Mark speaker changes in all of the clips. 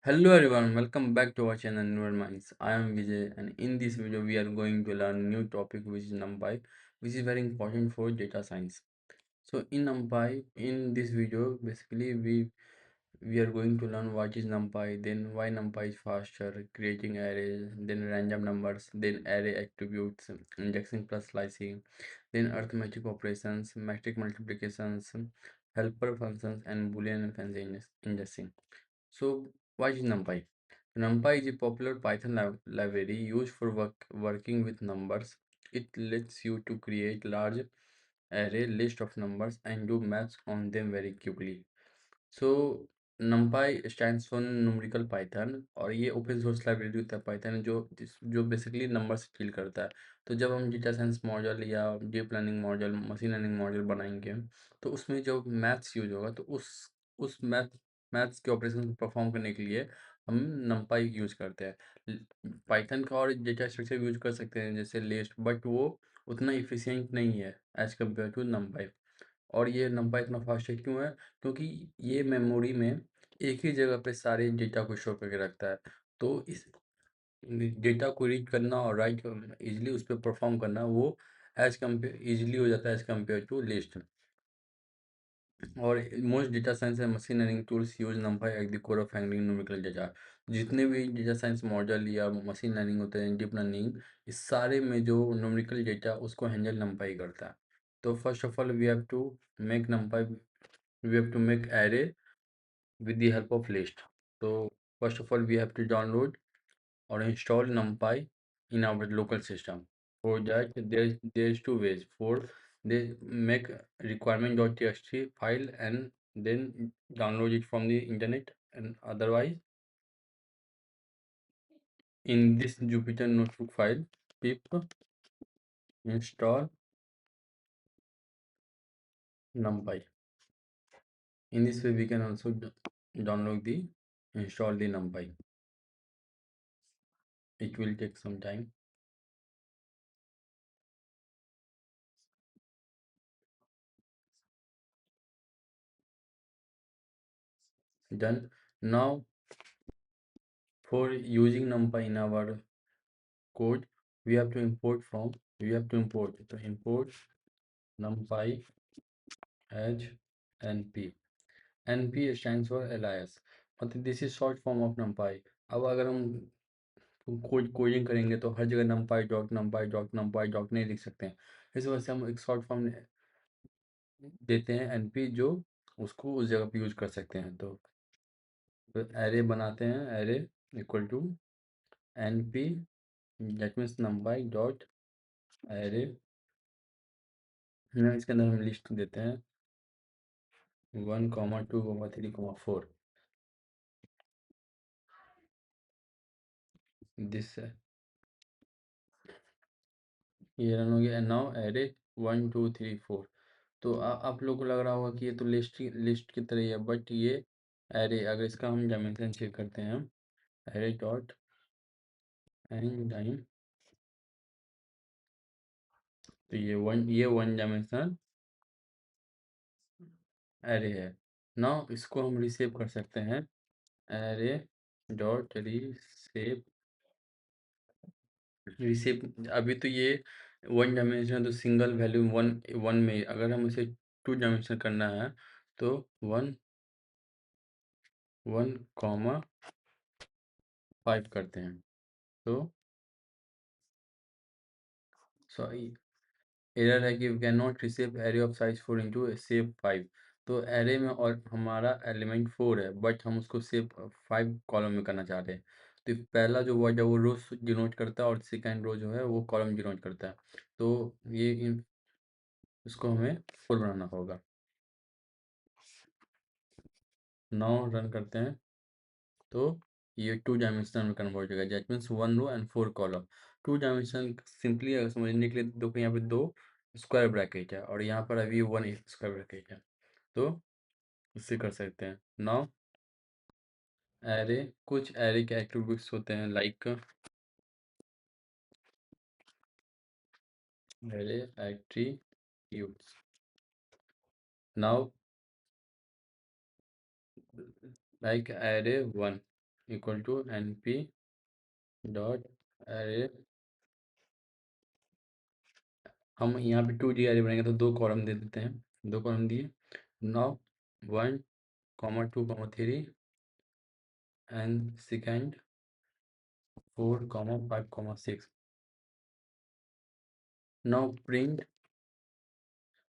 Speaker 1: Hello everyone, welcome back to our channel Newer Minds. I am Vijay and in this video we are going to learn new topic which is NumPy, which is very important for data science. So in NumPy, in this video basically we are going to learn what is NumPy, then why NumPy is faster, creating arrays, then random numbers, then array attributes, indexing plus slicing, then arithmetic operations, metric multiplications, helper functions and boolean and fancy indexing. So what is NumPy? NumPy is a popular Python library used for working with numbers. It lets you to create large array list of numbers and do maths on them very quickly. So NumPy stands for numerical Python और ये open source library होता है Python जो basically number से deal करता है। तो जब हम डेटा साइंस मॉडल या deep learning model machine learning model बनाएंगे तो उसमें जो मैथ्स यूज होगा तो उस मैथ्स के ऑपरेशन को परफॉर्म करने के लिए हम NumPy यूज करते हैं। पाइथन का और डेटा स्ट्रक्चर यूज कर सकते हैं जैसे लिस्ट, बट वो उतना इफिशियंट नहीं है एज कम्पेयर टू NumPy। और ये नंबर इतना फास्ट है क्यों है? क्योंकि ये मेमोरी में एक ही जगह पे सारे डेटा को स्टोर करके रखता है। तो इस डेटा को रीड करना और राइट इजीली उस पर परफॉर्म करना वो एज कम्पेयर इजीली हो जाता है एज कम्पेयर टू लिस्ट। और most data science and machine learning tools use NumPy at the core of handling numerical data. जितने भी डेटा साइंस मॉडल या मशीन लर्निंग होते हैं, डीप लर्निंग, इस सारे में जो न्यूमेरिकल डेटा उसको हैंडल NumPy करता है। तो first of all we have to make NumPy, we have to make array with the help of list. So first of all we have to download or install NumPy in our local system. For that there's two ways. For they make requirement.txt file and then download it from the internet, and otherwise in this Jupyter notebook file pip install NumPy. In this way we can also download the install the NumPy. It will take some time. Done. Now for using NumPy in our code, we have to import to import NumPy as np. np stands for alias, मतलब this is short form of NumPy। अब अगर हम coding करेंगे तो हर जगह NumPy dot नहीं लिख सकते हैं। इस वजह से हम एक शॉर्ट फॉर्म देते हैं np, जो उसको उस जगह पे यूज कर सकते हैं। तो एरे बनाते हैं, array equal to np, that means NumPy dot array, इसके अंदर हम लिस्ट देते हैं 1, 2, 3, 4। दिस ये रन हो गया। Now array 1, 2, 3, 4। तो आप लोग को लग रहा होगा कि ये तो लिस्ट की तरह ही है, बट ये एरे, अगर इसका हम डायमेंशन चेक करते हैं, एरे डॉट एन टाइम, तो ये वन डायमेंशनल एरे है। नाउ इसको हम रिसेव कर सकते हैं, एरे डॉट रिसेव। अभी तो ये वन डायमेंशन, तो सिंगल वैल्यू वन वन में, अगर हम इसे टू डायमेंशन करना है तो 1, 1, 5 करते हैं। तो सॉरी, एरर है कि we can not receive array of size 4 into save 5। तो एरे में और हमारा एलिमेंट 4 है, बट हम उसको सेव 5 कॉलम में करना चाहते हैं। तो पहला जो वर्ड है वो रो डिनोट करता है और सेकेंड रो जो है वो कॉलम डिनोट करता है। तो ये इसको हमें 4 बनाना होगा। नाउ रन करते हैं तो ये 2 डायमेंशनल में कन्वर्ट हो जाएगा, that means 1 row and 4 column. 2 dimension simply अगर समझने के लिए देखो, यहाँ पे 2 स्क्वायर ब्रैकेट है और यहाँ पर अभी 1 स्क्वायर ब्रैकेट है, तो इससे कर सकते हैं। नाउ एरे, कुछ एरे के एट्रीब्यूट्स होते हैं like array attributes. Now like array 1, equal to N P dot array. हम यहाँ पे 2D एरे बनाएंगे तो 2 कॉलम दे देते हैं, 2 कॉलम दिए। Now 1, 2, 3 and second 4, 5, 6। Now print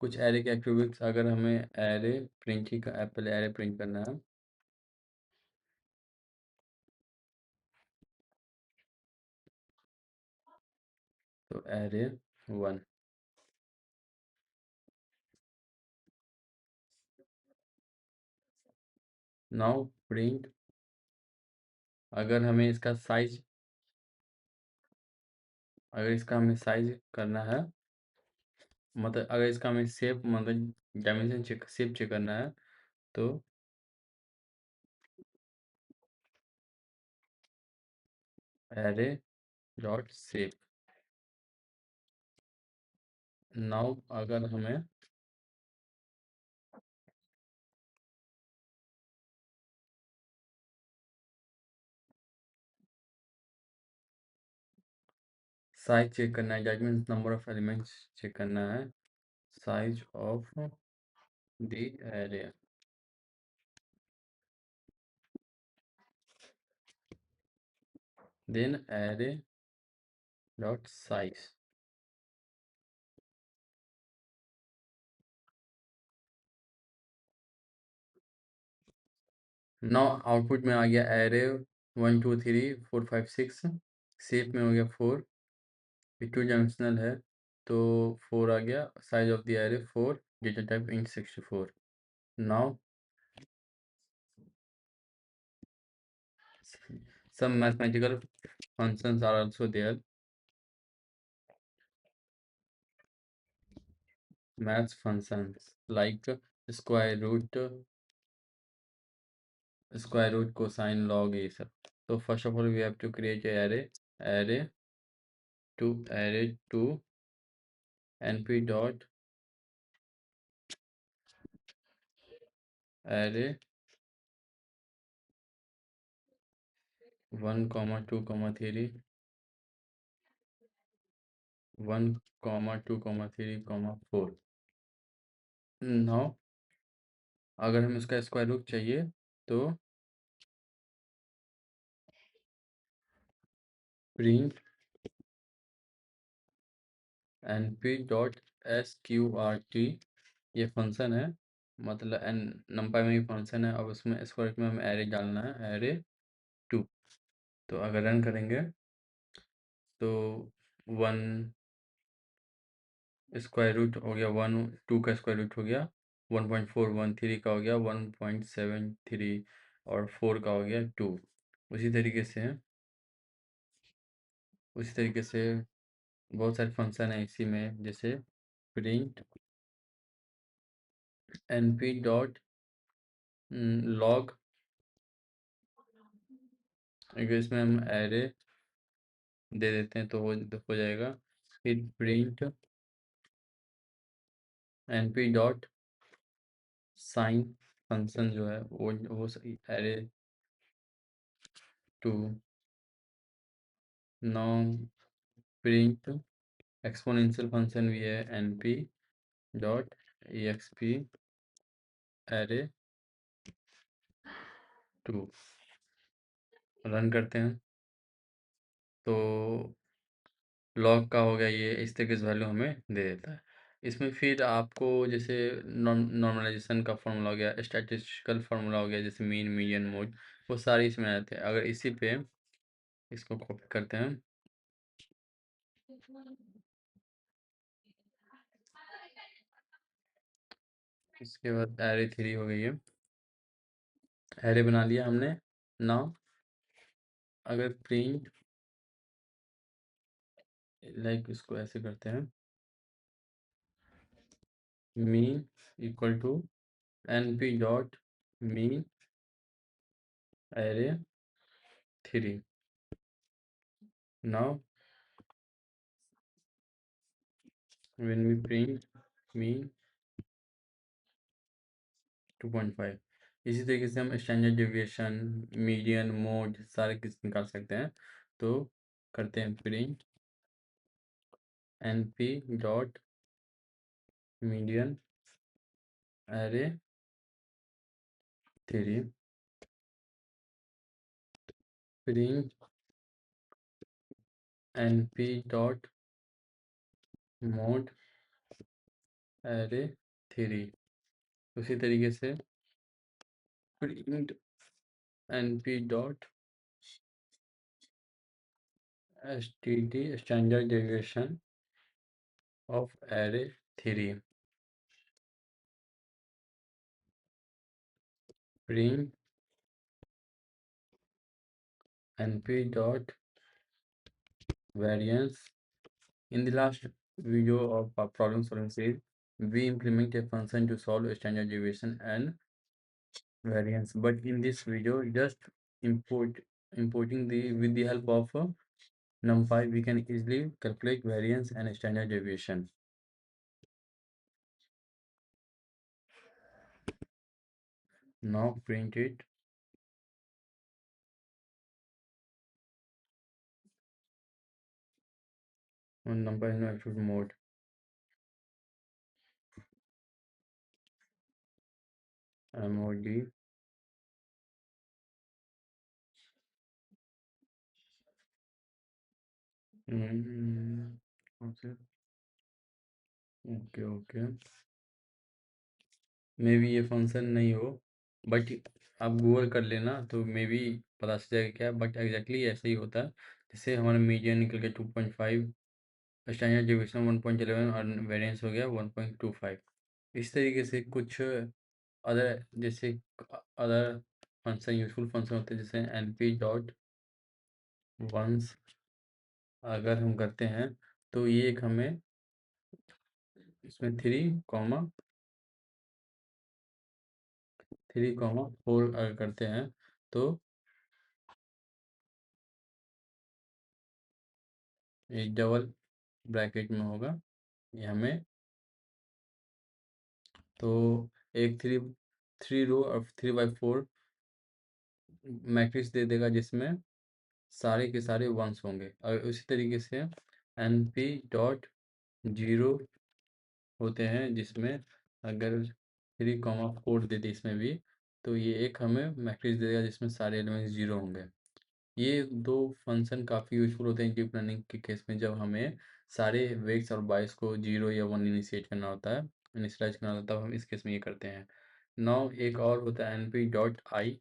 Speaker 1: कुछ एरे के एट्रीब्यूट्स। अगर हमें एरे प्रिंट ही का पहले एरे प्रिंट करना है तो एरे 1। नाउ प्रिंट अगर हमें इसका साइज अगर इसका हमें साइज करना है, मतलब अगर इसका हमें शेप मतलब डायमेंशन चेक शेप चेक करना है तो एरे डॉट शेप। नाउ अगर हमें साइज चेक करना है, that means number of elements check करना है, size of the array, then array dot size. Now output में आ गया एरे 1, 2, 3, 4, 5, 6। शेप में हो गया 4, टू डायमेंशनल है तो 4 आ गया। Size of the array 4, data type int 64। Now some mathematical functions are also there. Math functions like square root, cosine, log, ये सब। So first of all we have to create a array to np dot array 1, 2, 3 1, 2, 3, 4। Now अगर हमें इसका square root चाहिए तो print np dot sqrt, ये function है, मतलब एन नंपाई में भी फंक्शन है। अब उसमें स्क्वायर में हमें एरे डालना है, एरे 2। तो अगर रन करेंगे तो 1 स्क्वायर रूट हो गया, 1, 2 का स्क्वायर रूट हो गया 1.413 का हो गया 1.73 और 4 का हो गया 2। उसी तरीके से बहुत सारे फंक्शन है इसी में, जैसे प्रिंट np डॉट लॉग। अगर इसमें हम एरे दे देते हैं तो हो जाएगा। फिर print np dot sine function जो है वो array 2। Now print exponential function भी है, np dot exp array 2। Run करते हैं तो लॉग का हो गया, ये इस तरीके से वैल्यू हमें दे देता है। इसमें फिर आपको जैसे नॉर्मलाइजेशन का फॉर्मूला हो गया, स्टैटिस्टिकल फार्मूला हो गया, जैसे मीन, मीडियन, मोड, वो सारे इसमें आते हैं। अगर इसी पे इसको कॉपी करते हैं, इसके बाद एरे 3 हो गई है, एरे बना लिया हमने। नाउ अगर प्रिंट लाइक इसको ऐसे करते हैं, mean equal to np dot mean array 3। Now when we print mean 2.5, इसी तरीके से हम स्टैंडर्ड डेविएशन, मीडियन, मोड सारे किस निकाल सकते हैं। तो करते हैं print np dot median array 3, print np dot mode array 3। उसी तरीके से print np dot std standard deviation of array 3, print np dot variance. In the last video of our problem solving series, we implement a function to solve a standard deviation and variance. But in this video, just importing the with the help of NumPy, we can easily calculate variance and standard deviation. Now print it on NumPy no execute mode. mod okay okay, may be ये function नहीं हो, but आप Google कर लेना तो may be पता चल जाएगा क्या, बट एग्जैक्टली ऐसे ही होता है। जैसे हमारा मीडियन निकल गया 2.5, स्टैंडर्ड डेविएशन 1.11 और वेरिएंस हो गया 1.25। इस तरीके से कुछ अदर जैसे अदर फंक्शन यूजफुल फंक्शन होते हैं, जैसे np डॉट वंस अगर हम करते हैं तो ये एक हमें इसमें 3,4 अगर करते हैं तो एक डबल ब्रैकेट में होगा ये हमें, तो एक थ्री रो और 3/4 मैट्रिक्स दे देगा जिसमें सारे के सारे वंस होंगे। और उसी तरीके से np डॉट 0 होते हैं जिसमें अगर 3,4 दे दे इसमें भी, तो ये एक हमें मैट्रिक्स देगा जिसमें सारे एलिमेंट्स 0 होंगे। ये दो फंक्शन काफ़ी यूजफुल होते हैं डीप लर्निंग के केस में, जब हमें सारे वेट्स और बाइस को 0 या 1 इनिशिएट करना होता है, इनिशियलाइज करना होता है, तब हम इस केस में ये करते हैं। नाउ एक और होता है np डॉट आई,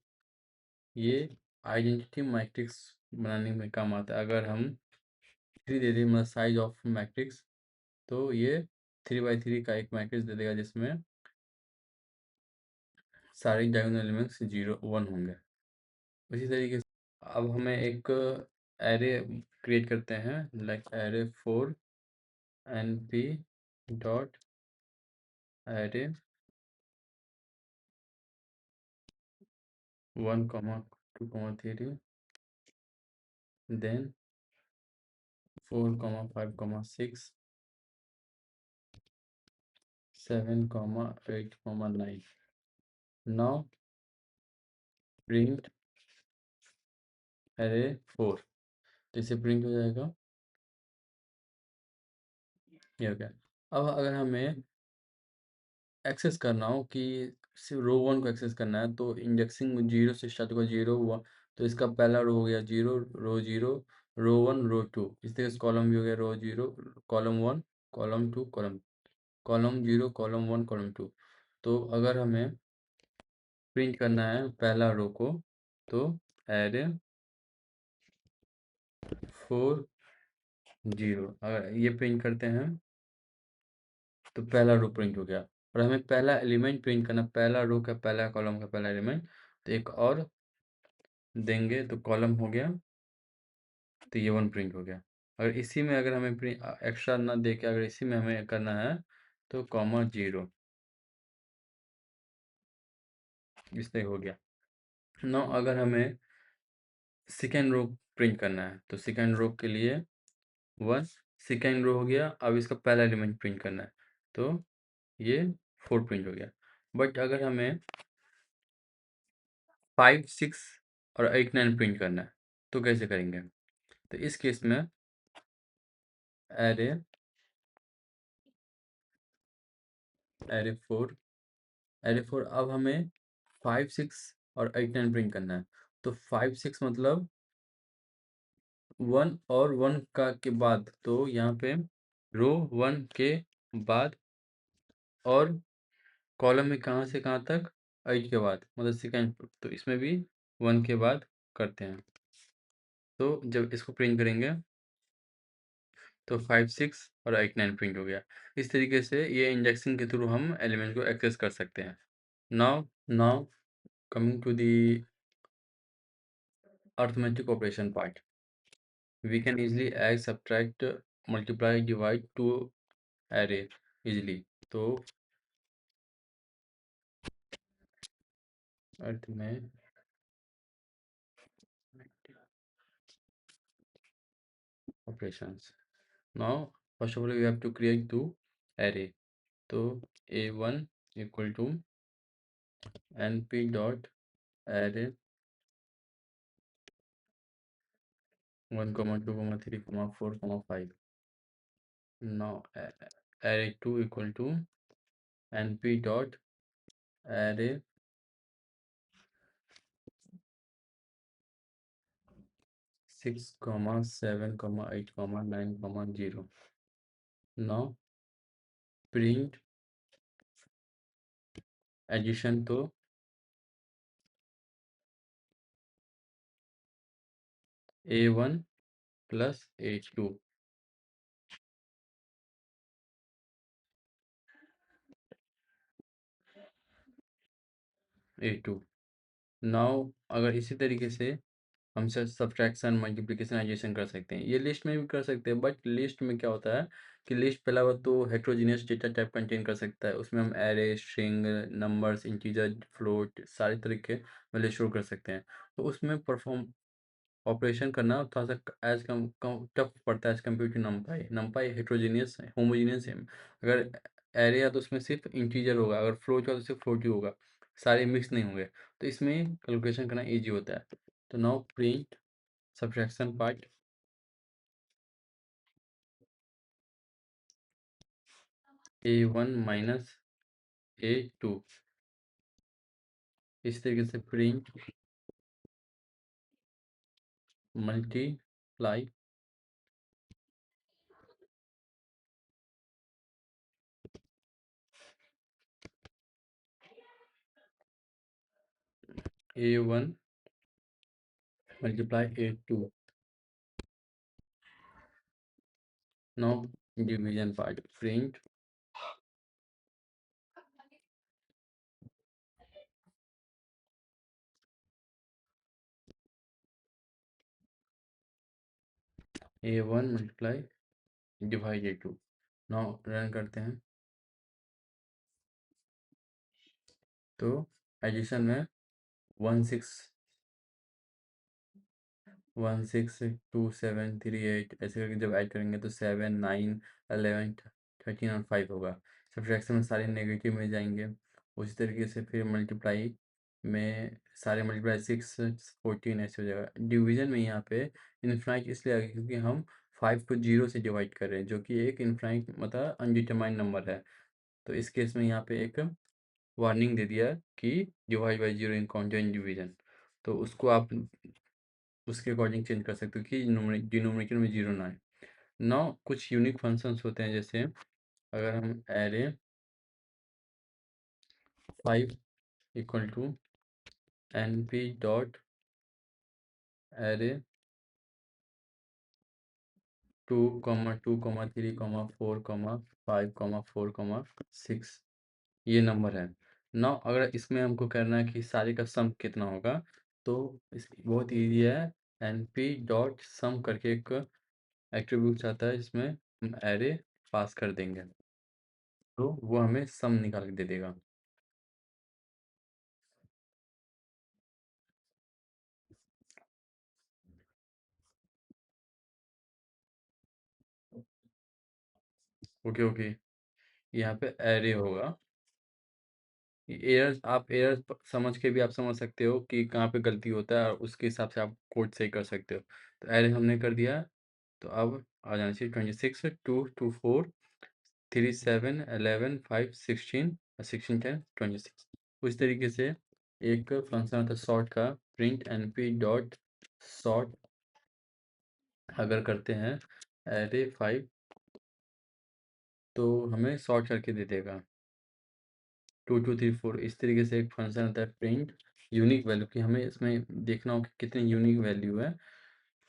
Speaker 1: ये आइडेंटिटी मैट्रिक्स बनाने में काम आता है। अगर हम 3 दे दें मतलब साइज ऑफ मैट्रिक्स, तो ये 3/3 का एक मैट्रिक्स दे देगा जिसमें सारे डायगोनल एलिमेंट्स 0 1 होंगे। उसी तरीके से अब हमें एक एरे क्रिएट करते हैं, like array 4 np dot array 1, 2, 3, then 4, 5, 6, 7, 8, 9. Now print array 4, तो इसे प्रिंट हो जाएगा, ये हो गया। अब अगर हमें एक्सेस करना हो कि सिर्फ रो 1 को एक्सेस करना है, तो इंडेक्सिंग 0 से स्टार्ट होगा, 0 1, तो इसका पहला रो हो गया 0, रो 0, रो 1, रो 2, इस तरह से कॉलम भी हो गया रो 0, column 1, column 2, column 0, column 1, column 2। तो अगर हमें प्रिंट करना है पहला रो को, तो एरे 4 0 अगर ये प्रिंट करते हैं तो पहला रो प्रिंट हो गया। और हमें पहला एलिमेंट प्रिंट करना, पहला रो का पहला कॉलम का पहला एलिमेंट, तो एक और देंगे तो कॉलम हो गया, तो ये 1 प्रिंट हो गया। अगर इसी में अगर हमें प्रिंट एक्स्ट्रा ना दे के अगर इसी में हमें करना है तो कॉमा 0, इससे हो गया। नो अगर हमें सेकेंड रो प्रिंट करना है तो सेकेंड रो के लिए 1, सेकेंड रो हो गया, अब इसका पहला एलिमेंट प्रिंट करना है तो ये 4 प्रिंट हो गया। बट अगर हमें 5 6 और 8 9 प्रिंट करना है, तो कैसे करेंगे? तो इस केस में एरे एरे 4 एरे 4 अब हमें 5 6 और 8 9 प्रिंट करना है। तो 5 6 मतलब 1 और 1 का के बाद, तो यहाँ पे रो 1 के बाद और कॉलम में कहाँ से कहाँ तक, 8 के बाद, मतलब सेकेंड। तो इसमें भी 1 के बाद करते हैं। तो जब इसको प्रिंट करेंगे तो 5 6 और 8 9 प्रिंट हो गया। इस तरीके से ये इंजेक्शन के थ्रू हम एलिमेंट को एक्सेस कर सकते हैं। Now coming to the arithmetic operation part, we can easily add, subtract, multiply, divide to array easily. तो arithmetic operations. Now first of all we have to create two array. तो a1 equal to np dot array 1 comma 2 comma 3 comma 4 comma 5. Now array 2 equal to np dot array 6 comma 7 comma 8 comma 9 comma 0. Now print addition to a1 plus a2. a2 now अगर इसी तरीके से हम subtraction multiplication addition कर सकते हैं, ये list में भी कर सकते हैं। बट लिस्ट में क्या होता है कि लिस्ट पहला बात तो हेट्रोजीनियस डेटा टाइप कंटेन कर सकता है, उसमें हम array string numbers integer float सारे तरीके वैल्यू शो कर सकते हैं। तो उसमें परफॉर्म ऑपरेशन करना थोड़ा सा एज कम टफ पड़ता है as compare to NumPy. NumPy heterogeneous homogeneous है। अगर एरे है तो उसमें सिर्फ इंटीजर होगा, अगर फ्लोट होगा तो सिर्फ फ्लोट ही होगा, सारे मिक्स नहीं होंगे। तो इसमें कैलकुलेशन करना ईजी होता है। तो now print subtraction part a1 minus a2, इस तरीके से print multiply a1 multiply a2। Now division part print a1 multiply divide a2। Now run करते हैं तो एडिशन में 1 6 2 7 3 8 ऐसे करके जब ऐड करेंगे तो 7 9 11 13 और 5 होगा। सब्ट्रैक्शन में सारे नेगेटिव में जाएंगे। उसी तरीके से फिर मल्टीप्लाई में सारे मल्टीप्लाई 6 14 ऐसे हो जाएगा। डिवीजन में यहाँ पे इनफाइनाइट इसलिए आ गया क्योंकि हम 5 को 0 से डिवाइड कर रहे हैं, जो कि एक इनफाइनाइट मतलब अनडिटरमाइंड नंबर है। तो इस केस में यहाँ पे एक वार्निंग दे दिया कि divide by zero encounter in division. तो उसको आप उसके अकॉर्डिंग चेंज कर सकते हो कि डिनोमिनेटर में जीरो ना आए। नाउ कुछ यूनिक फंक्शंस होते हैं, जैसे अगर हम array 5 equal to N P dot array 2 3 4 5 ये नंबर है। नाउ अगर इसमें हमको करना है कि सारे का सम कितना होगा, तो इस बहुत ईजी है। एन पी डॉट सम करके एक एट्रीब्यूट आता है जिसमें हम एरे पास कर देंगे, तो वो हमें सम निकाल के दे देगा। ओके ओके, यहाँ पे एरे होगा एरर समझ के भी आप समझ सकते हो कि कहाँ पे गलती होता है और उसके हिसाब से आप कोड सही कर सकते हो। तो एरर हमने कर दिया, तो अब आ जाना चाहिए 26 2 2 4 3 7 11 5 16 16 10 26। उस तरीके से एक फंक्शन होता है सॉर्ट का, प्रिंट np डॉट सॉर्ट अगर करते हैं एरे 5 तो हमें सॉर्ट करके दे देगा 2 2 3 4। इस तरीके से एक फंक्शन होता है प्रिंट यूनिक वैल्यू की, हमें इसमें देखना हो कि कितनी यूनिक वैल्यू है,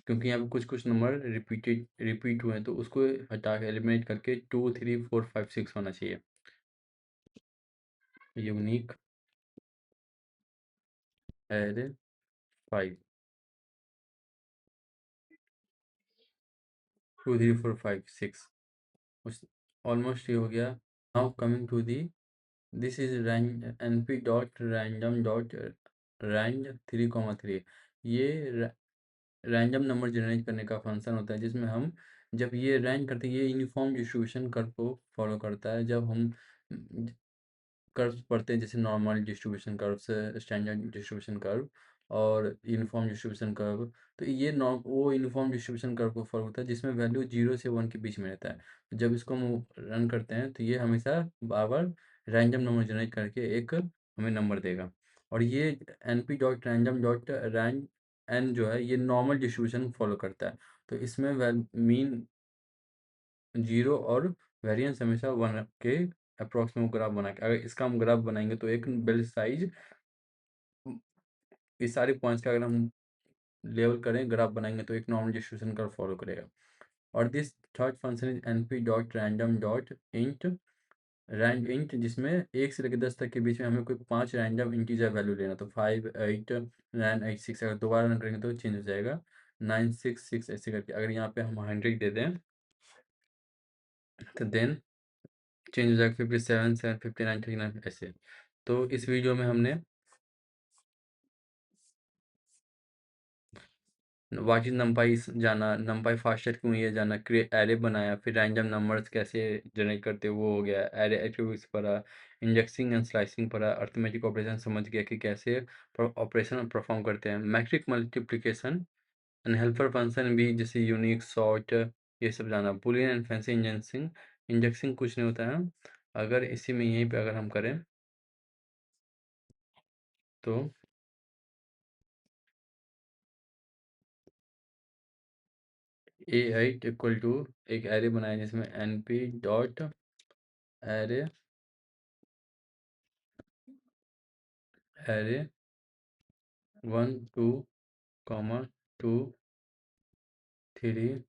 Speaker 1: क्योंकि यहाँ पे कुछ कुछ नंबर रिपीट हुए हैं, तो उसको हटा के एलिमिनेट करके 2 3 4 5 6 होना चाहिए। यूनिक एरे 5 2 3 4 5 6 उस ऑलमोस्ट ये हो गया। Now coming to the this is np dot random dot rand 3 3। ये रैंडम नंबर जनरेट करने का फंक्शन होता है, जिसमें हम जब ये रैंड करते हैं, ये यूनिफॉर्म डिस्ट्रीब्यूशन कर्व को फॉलो करता है। जब हम कर्व्स पढ़ते हैं, जैसे नॉर्मल डिस्ट्रीब्यूशन कर्व से स्टैंडर्ड डिस्ट्रीब्यूशन कर्व और यूनिफॉर्म डिस्ट्रीब्यूशन कर्व, तो ये नॉर्म वो यूनिफॉर्म डिस्ट्रीब्यूशन कर्व को फॉलो होता है, जिसमें वैल्यू 0 से 1 के बीच में रहता है। तो जब इसको हम रन करते हैं, तो ये हमेशा बार बार रैंडम नंबर जनरेट करके एक हमें नंबर देगा। और ये N P dot random dot rand N जो है, ये नॉर्मल डिस्ट्रीब्यूशन फॉलो करता है। तो इसमें मीन 0 और वेरिएंस हमेशा 1 के अप्रॉक्स में वो ग्राफ बना के, अगर इसका हम ग्राफ बनाएंगे तो एक बेल साइज इस सारे पॉइंट्स का अगर हम लेवल करें, ग्राफ बनाएंगे, तो एक नॉर्मल डिस्ट्रीब्यूशन का फॉलो करेगा। और this third function is np dot random dot int rand int, जिसमें 1 से लेकर 10 तक के बीच में हमें कोई 5 रैंडम इंटीजर वैल्यू लेना। तो 5 8 9 8 6, अगर दोबारा रन करेंगे तो चेंज हो जाएगा 9 6 6 ऐसे करके। अगर यहाँ पे हम 100 दे दें तो देन चेंज हो जाएगा 57 7 59 39 ऐसे। तो इस वीडियो में हमने व्हाट इज नंपाई जाना, नंपाई फास्टर क्यों ये जाना, क्रिएट एरे बनाया, फिर रैंडम नंबर्स कैसे जनरेट करते वो हो गया, एरे एट्रीब्यूट्स पढ़ा, इंडेक्सिंग एंड स्लाइसिंग पढ़ा, अरिथमेटिक ऑपरेशन समझ गया कि कैसे ऑपरेशन परफॉर्म करते हैं, matrix multiplication and helper function भी, जैसे यूनिक सॉर्ट, ये सब जाना, boolean and fancy indexing. Indexing कुछ नहीं होता है, अगर इसी में यहीं पे अगर हम करें तो A8 इक्वल टू एक एरे बनाया जिसमें np dot array array 1 2 comma 2 3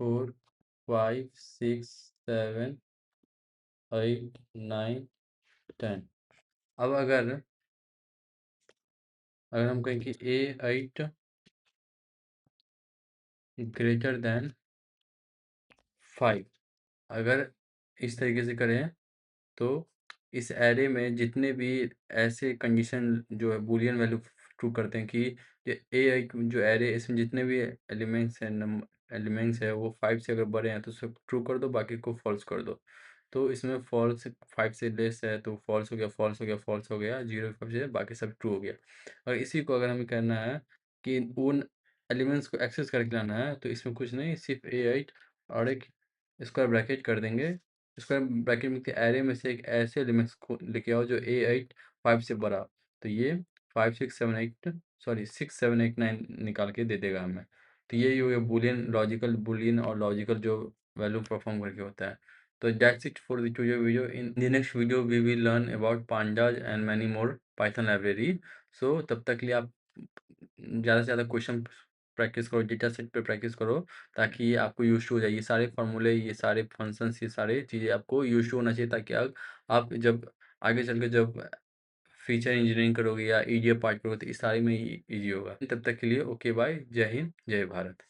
Speaker 1: 4 5 6 7 8 9 10। अब अगर हम कहें कि A8 ग्रेटर देन 5, अगर इस तरीके से करें तो इस एरे में जितने भी ऐसे कंडीशन जो है बूलियन वैल्यू ट्रू करते हैं कि ये ए जो एरे, इसमें जितने भी एलिमेंट्स है वो 5 से अगर बड़े हैं तो सब ट्रू कर दो, बाकी को फॉल्स कर दो। तो इसमें फॉल्स 5 से लेस है तो फॉल्स हो गया, फॉल्स हो गया, फॉल्स हो गया, 0 5 से बाकी सब ट्रू हो गया। और इसी को अगर हमें कहना है कि उन एलिमेंट्स को एक्सेस करके लाना है, तो इसमें कुछ नहीं, सिर्फ A8 और एक स्क्वायर ब्रैकेट कर देंगे। स्क्वायर ब्रैकेट में एरे में से एक ऐसे एलिमेंट्स को लेके आओ जो A8 5 से बड़ा, तो ये 5 6 7 8 सॉरी 6 7 8 9 निकाल के दे देगा हमें। तो यही हो गया बुलियन और लॉजिकल जो वैल्यू परफॉर्म करके होता है। तो that's it for the today video. In the next video we will learn about pandas and many more Python library. सो तब तक के लिए आप ज़्यादा से ज़्यादा क्वेश्चन प्रैक्टिस करो, डेटा सेट पे प्रैक्टिस करो, ताकि ये आपको यूज़ टू हो जाए। ये सारे फार्मूले, ये सारे फंक्शंस, ये सारी चीज़ें आपको यूज़ टू होना चाहिए, ताकि आप जब आगे चल के जब फीचर इंजीनियरिंग करोगे या ईडीए पार्ट करोगे तो इस सारे में ईज़ी होगा। तब तक के लिए ओके बाय, जय हिंद, जय भारत।